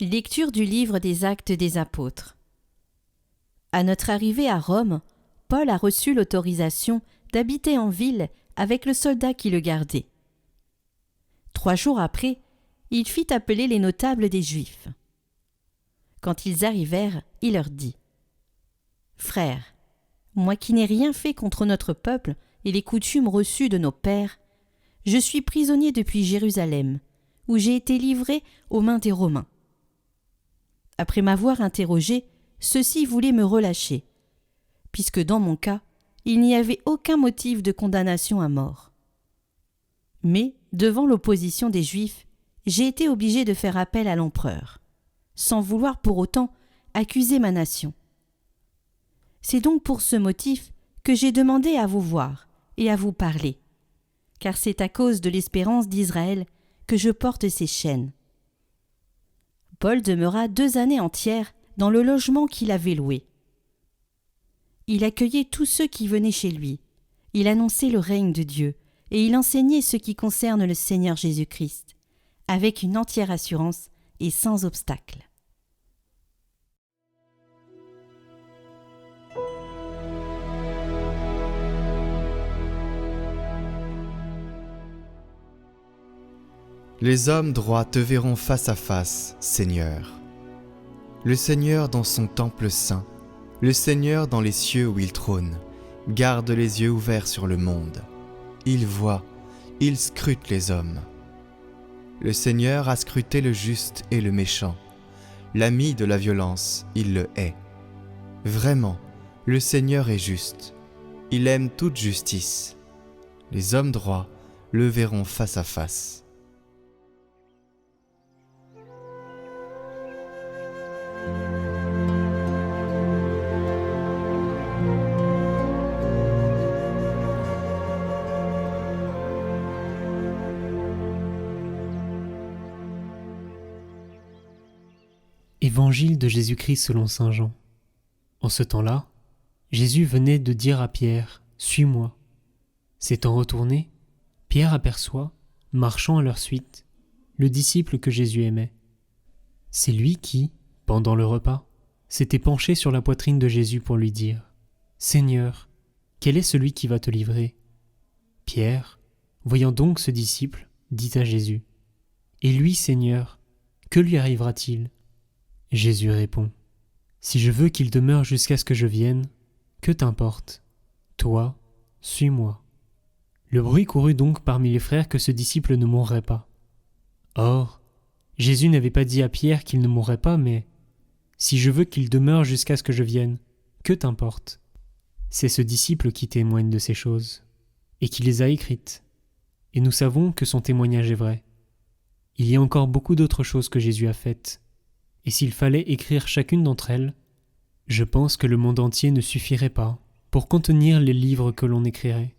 Lecture du livre des Actes des Apôtres. À notre arrivée à Rome, Paul a reçu l'autorisation d'habiter en ville avec le soldat qui le gardait. 3 jours après, il fit appeler les notables des Juifs. Quand ils arrivèrent, il leur dit : « Frères, moi qui n'ai rien fait contre notre peuple et les coutumes reçues de nos pères, je suis prisonnier depuis Jérusalem, où j'ai été livré aux mains des Romains. Après m'avoir interrogé, ceux-ci voulaient me relâcher, puisque dans mon cas, il n'y avait aucun motif de condamnation à mort. Mais, devant l'opposition des Juifs, j'ai été obligé de faire appel à l'empereur, sans vouloir pour autant accuser ma nation. C'est donc pour ce motif que j'ai demandé à vous voir et à vous parler, car c'est à cause de l'espérance d'Israël que je porte ces chaînes. » Paul demeura 2 années entières dans le logement qu'il avait loué. Il accueillait tous ceux qui venaient chez lui, il annonçait le règne de Dieu et il enseignait ce qui concerne le Seigneur Jésus-Christ, avec une entière assurance et sans obstacle. Les hommes droits te verront face à face, Seigneur. Le Seigneur dans son temple saint, le Seigneur dans les cieux où il trône, garde les yeux ouverts sur le monde. Il voit, il scrute les hommes. Le Seigneur a scruté le juste et le méchant. L'ami de la violence, il le hait. Vraiment, le Seigneur est juste. Il aime toute justice. Les hommes droits le verront face à face. Évangile de Jésus-Christ selon saint Jean. En ce temps-là, Jésus venait de dire à Pierre : « Suis-moi ». S'étant retourné, Pierre aperçoit, marchant à leur suite, le disciple que Jésus aimait. C'est lui qui, pendant le repas, s'était penché sur la poitrine de Jésus pour lui dire : « Seigneur, quel est celui qui va te livrer ?» Pierre, voyant donc ce disciple, dit à Jésus : « Et lui, Seigneur, que lui arrivera-t-il ?» Jésus répond : « Si je veux qu'il demeure jusqu'à ce que je vienne, que t'importe ? Toi, suis-moi. » Le bruit courut donc parmi les frères que ce disciple ne mourrait pas. Or, Jésus n'avait pas dit à Pierre qu'il ne mourrait pas, mais « Si je veux qu'il demeure jusqu'à ce que je vienne, que t'importe ? » C'est ce disciple qui témoigne de ces choses, et qui les a écrites. Et nous savons que son témoignage est vrai. Il y a encore beaucoup d'autres choses que Jésus a faites. Et s'il fallait écrire chacune d'entre elles, je pense que le monde entier ne suffirait pas pour contenir les livres que l'on écrirait.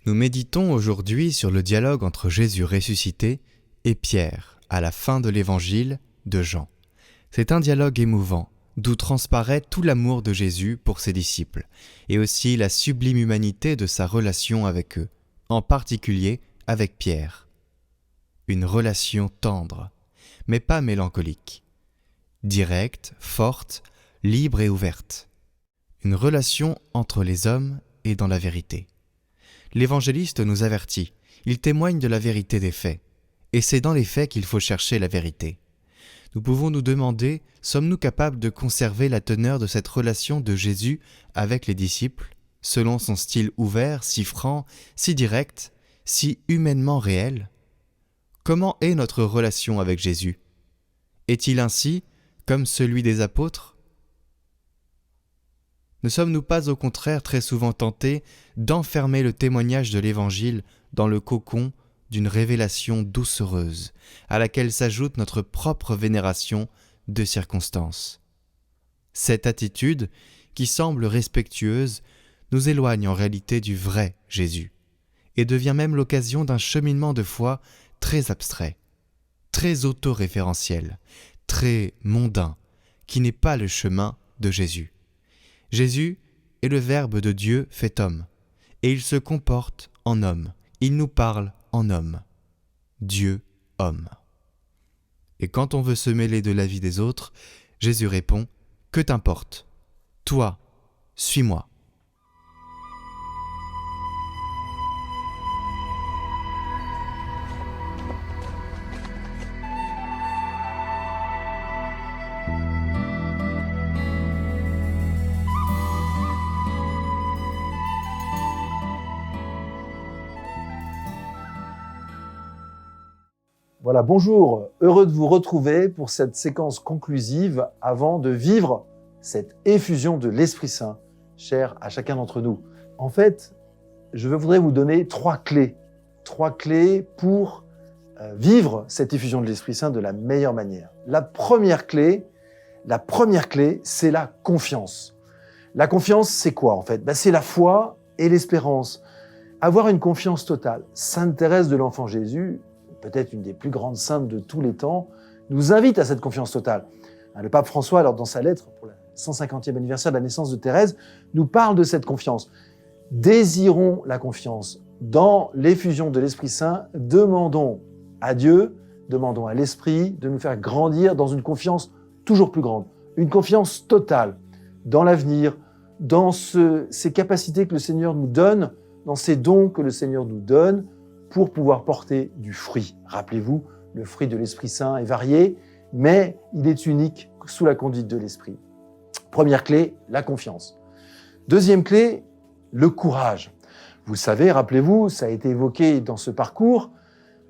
Nous méditons aujourd'hui sur le dialogue entre Jésus ressuscité et Pierre à la fin de l'évangile de Jean. C'est un dialogue émouvant, d'où transparaît tout l'amour de Jésus pour ses disciples, et aussi la sublime humanité de sa relation avec eux, en particulier avec Pierre. Une relation tendre, mais pas mélancolique, directe, forte, libre et ouverte. Une relation entre les hommes et dans la vérité. L'évangéliste nous avertit, il témoigne de la vérité des faits, et c'est dans les faits qu'il faut chercher la vérité. Nous pouvons nous demander, sommes-nous capables de conserver la teneur de cette relation de Jésus avec les disciples, selon son style ouvert, si franc, si direct, si humainement réel ? Comment est notre relation avec Jésus ? Est-il ainsi, comme celui des apôtres ? Ne sommes-nous pas au contraire très souvent tentés d'enfermer le témoignage de l'Évangile dans le cocon d'une révélation doucereuse, à laquelle s'ajoute notre propre vénération de circonstances ? Cette attitude, qui semble respectueuse, nous éloigne en réalité du vrai Jésus, et devient même l'occasion d'un cheminement de foi très abstrait. très autoréférentiel, très mondain, qui n'est pas le chemin de Jésus. Jésus est le Verbe de Dieu fait homme, et il se comporte en homme, il nous parle en homme. Dieu, homme. Et quand on veut se mêler de la vie des autres, Jésus répond « Que t'importe ? Toi, suis-moi. » Voilà, bonjour, heureux de vous retrouver pour cette séquence conclusive avant de vivre cette effusion de l'Esprit Saint, chère à chacun d'entre nous. En fait, je voudrais vous donner trois clés pour vivre cette effusion de l'Esprit Saint de la meilleure manière. La première clé, c'est la confiance. La confiance, c'est quoi en fait ? C'est la foi et l'espérance. Avoir une confiance totale. Sainte Thérèse de l'Enfant Jésus, peut-être une des plus grandes saintes de tous les temps, nous invite à cette confiance totale. Le pape François, alors dans sa lettre pour le 150e anniversaire de la naissance de Thérèse, nous parle de cette confiance. Désirons la confiance. Dans l'effusion de l'Esprit Saint, demandons à Dieu, demandons à l'Esprit de nous faire grandir dans une confiance toujours plus grande, une confiance totale dans l'avenir, dans ces capacités que le Seigneur nous donne, dans ces dons que le Seigneur nous donne, pour pouvoir porter du fruit. Rappelez-vous, le fruit de l'Esprit Saint est varié, mais il est unique sous la conduite de l'Esprit. Première clé, la confiance. Deuxième clé, le courage. Vous le savez, rappelez-vous, ça a été évoqué dans ce parcours,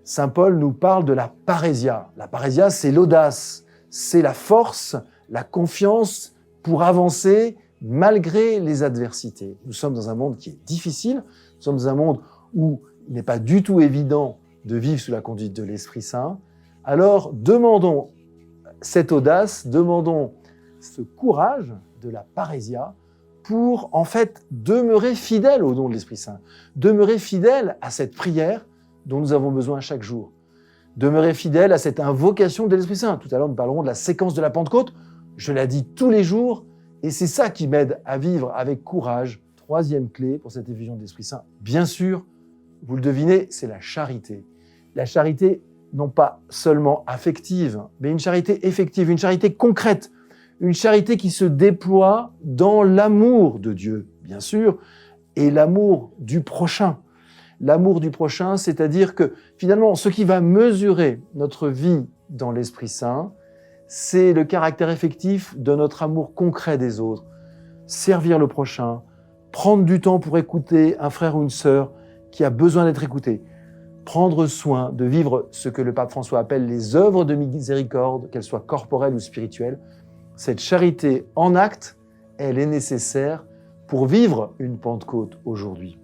Saint Paul nous parle de la parésia. La parésia, c'est l'audace, c'est la force, la confiance pour avancer malgré les adversités. Nous sommes dans un monde qui est difficile, nous sommes dans un monde où il n'est pas du tout évident de vivre sous la conduite de l'Esprit Saint. Alors, demandons cette audace, demandons ce courage de la parésia pour, en fait, demeurer fidèles au don de l'Esprit Saint, demeurer fidèles à cette prière dont nous avons besoin chaque jour, demeurer fidèles à cette invocation de l'Esprit Saint. Tout à l'heure, nous parlerons de la séquence de la Pentecôte. Je la dis tous les jours, et c'est ça qui m'aide à vivre avec courage. Troisième clé pour cette effusion de l'Esprit Saint, bien sûr, vous le devinez, c'est la charité. La charité, non pas seulement affective, mais une charité effective, une charité concrète, une charité qui se déploie dans l'amour de Dieu, bien sûr, et l'amour du prochain. L'amour du prochain, c'est-à-dire que finalement, ce qui va mesurer notre vie dans l'Esprit Saint, c'est le caractère effectif de notre amour concret des autres. Servir le prochain, prendre du temps pour écouter un frère ou une sœur qui a besoin d'être écouté, prendre soin de vivre ce que le pape François appelle les œuvres de miséricorde, qu'elles soient corporelles ou spirituelles. Cette charité en acte, elle est nécessaire pour vivre une Pentecôte aujourd'hui.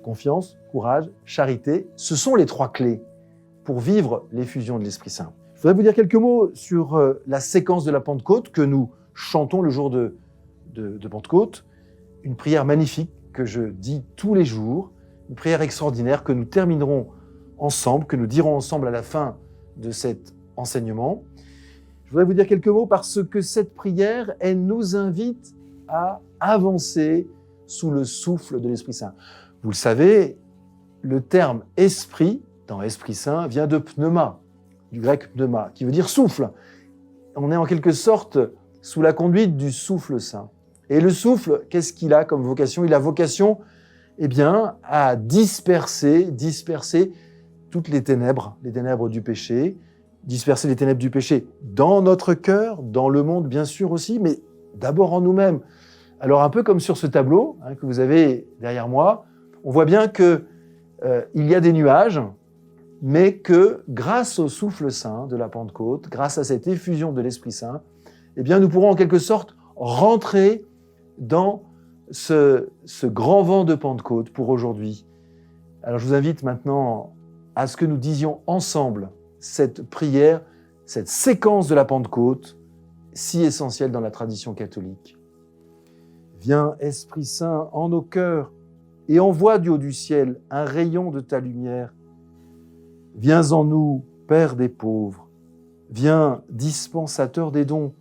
Confiance, courage, charité, ce sont les trois clés pour vivre l'effusion de l'Esprit Saint. Je voudrais vous dire quelques mots sur la séquence de la Pentecôte que nous chantons le jour de Pentecôte, une prière magnifique que je dis tous les jours, une prière extraordinaire que nous terminerons ensemble, que nous dirons ensemble à la fin de cet enseignement. Je voudrais vous dire quelques mots parce que cette prière, elle nous invite à avancer sous le souffle de l'Esprit Saint. Vous le savez, le terme « esprit » dans « Esprit Saint » vient de pneuma, du grec pneuma, qui veut dire souffle. On est en quelque sorte sous la conduite du souffle saint. Et le souffle, qu'est-ce qu'il a comme vocation ? Il a vocation à disperser toutes les ténèbres du péché, disperser les ténèbres du péché dans notre cœur, dans le monde bien sûr aussi, mais d'abord en nous-mêmes. Alors un peu comme sur ce tableau que vous avez derrière moi, on voit bien que il y a des nuages, mais que grâce au souffle saint de la Pentecôte, grâce à cette effusion de l'Esprit Saint, nous pourrons en quelque sorte rentrer dans ce grand vent de Pentecôte pour aujourd'hui. Alors je vous invite maintenant à ce que nous disions ensemble cette prière, cette séquence de la Pentecôte, si essentielle dans la tradition catholique. Viens, Esprit Saint, en nos cœurs et envoie du haut du ciel un rayon de ta lumière. Viens en nous, Père des pauvres, Viens, dispensateur des dons.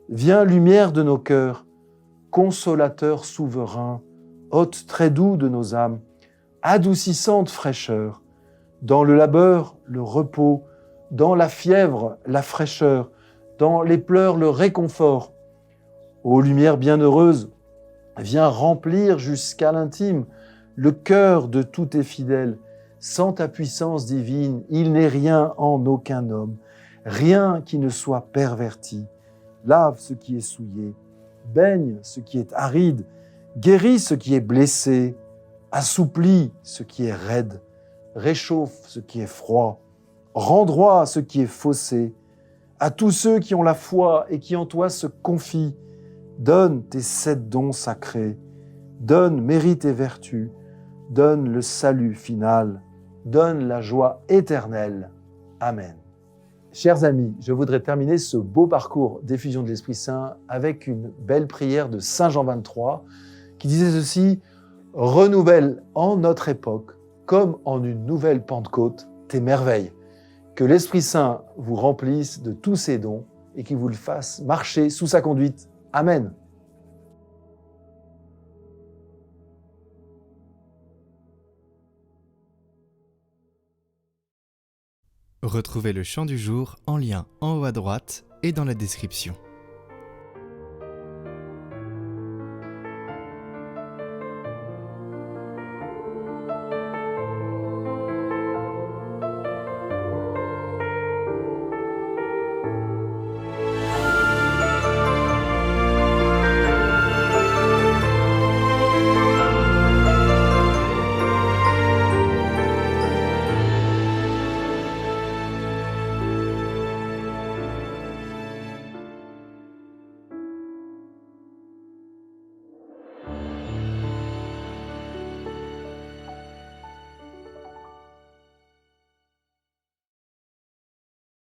Viens, lumière de nos cœurs. Consolateur souverain, hôte très doux de nos âmes. Adoucissante fraîcheur. Dans le labeur, le repos. Dans la fièvre, la fraîcheur. Dans les pleurs, le réconfort. Ô lumière bienheureuse, viens remplir jusqu'à l'intime le cœur de tous tes fidèles. Sans ta puissance divine, il n'est rien en aucun homme, rien qui ne soit perverti. Lave ce qui est souillé, baigne ce qui est aride, guéris ce qui est blessé, assouplis ce qui est raide, réchauffe ce qui est froid, rends droit ce qui est faussé. À tous ceux qui ont la foi et qui en toi se confient, donne tes 7 dons sacrés, donne mérite et vertu, donne le salut final, donne la joie éternelle. Amen. Chers amis, je voudrais terminer ce beau parcours d'effusion de l'Esprit Saint avec une belle prière de Saint Jean 23 qui disait ceci: « Renouvelle en notre époque, comme en une nouvelle Pentecôte, tes merveilles. Que l'Esprit Saint vous remplisse de tous ses dons et qu'il vous le fasse marcher sous sa conduite. Amen. » Retrouvez le chant du jour en lien en haut à droite et dans la description.